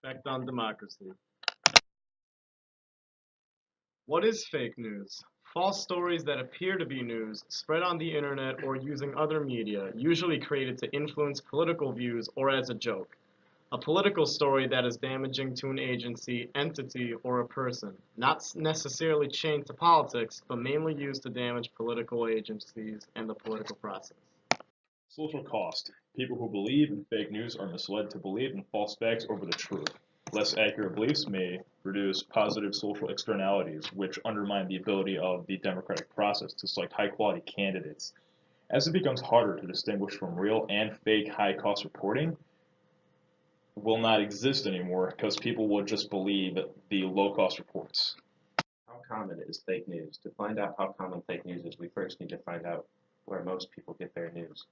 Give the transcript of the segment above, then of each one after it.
Effect on democracy. What is fake news? False stories that appear to be news, spread on the internet or using other media, usually created to influence political views or as a joke. A political story that is damaging to an agency, entity, or a person, not necessarily chained to politics, but mainly used to damage political agencies and the political process. Social cost. People who believe in fake news are misled to believe in false facts over the truth. Less accurate beliefs may produce positive social externalities, which undermine the ability of the democratic process to select high-quality candidates. As it becomes harder to distinguish from real and fake high-cost reporting, will not exist anymore because people will just believe the low-cost reports. How common is fake news? To find out how common fake news is, we first need to find out where most people get their news.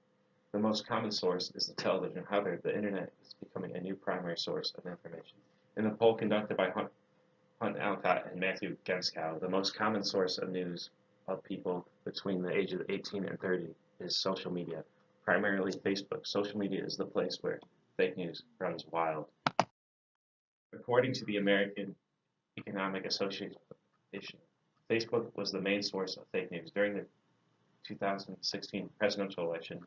The most common source is the television. However, the internet is becoming a new primary source of information. In a poll conducted by Hunt Alcott and Matthew Genskow, the most common source of news of people between the ages of 18 and 30 is social media, primarily Facebook. Social media is the place where fake news runs wild. According to the American Economic Association, Facebook was the main source of fake news during the 2016 presidential election.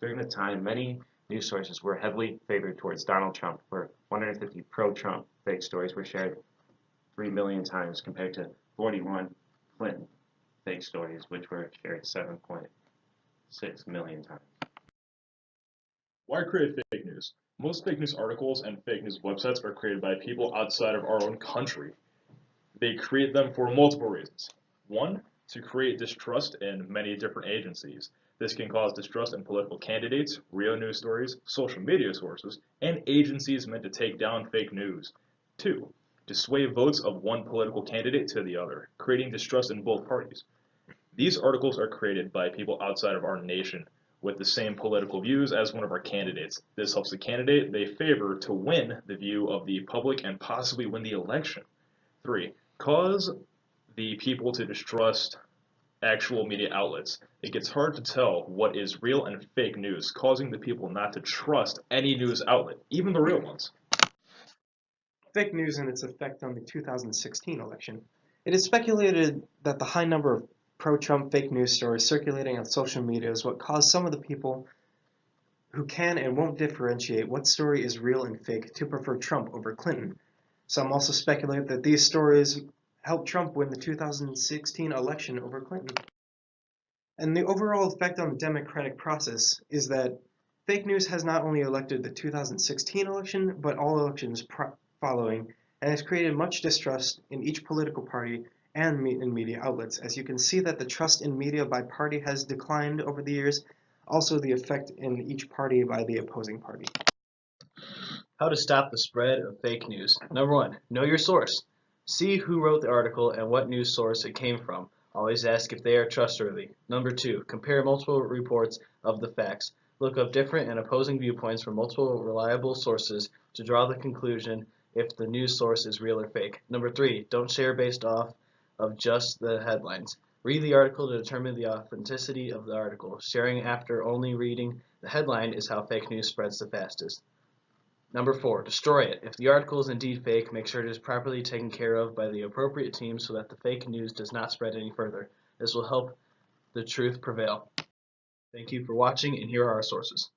During the time, many news sources were heavily favored towards Donald Trump, where 150 pro-Trump fake stories were shared 3 million times compared to 41 Clinton fake stories, which were shared 7.6 million times. Why create fake news? Most fake news articles and fake news websites are created by people outside of our own country. They create them for multiple reasons. One, to create distrust in many different agencies. This can cause distrust in political candidates, real news stories, social media sources, and agencies meant to take down fake news. Two, to sway votes of one political candidate to the other, creating distrust in both parties. These articles are created by people outside of our nation with the same political views as one of our candidates. This helps the candidate they favor to win the view of the public and possibly win the election. Three, cause the people to distrust actual media outlets. It gets hard to tell what is real and fake news, causing the people not to trust any news outlet, even the real ones. Fake news and its effect on the 2016 election. It is speculated that the high number of pro-Trump fake news stories circulating on social media is what caused some of the people who can and won't differentiate what story is real and fake to prefer Trump over Clinton. Some also speculate that these stories helped Trump win the 2016 election over Clinton. And the overall effect on the democratic process is that fake news has not only elected the 2016 election, but all elections following, and has created much distrust in each political party and in media outlets. As you can see that the trust in media by party has declined over the years, also the effect in each party by the opposing party. How to stop the spread of fake news. Number 1, know your source. See who wrote the article and what news source it came from. Always ask if they are trustworthy. Number 2, compare multiple reports of the facts. Look up different and opposing viewpoints from multiple reliable sources to draw the conclusion if the news source is real or fake. Number 3, don't share based off of just the headlines. Read the article to determine the authenticity of the article. Sharing after only reading the headline is how fake news spreads the fastest. Number 4, destroy it. If the article is indeed fake, make sure it is properly taken care of by the appropriate team so that the fake news does not spread any further. This will help the truth prevail. Thank you for watching, and here are our sources.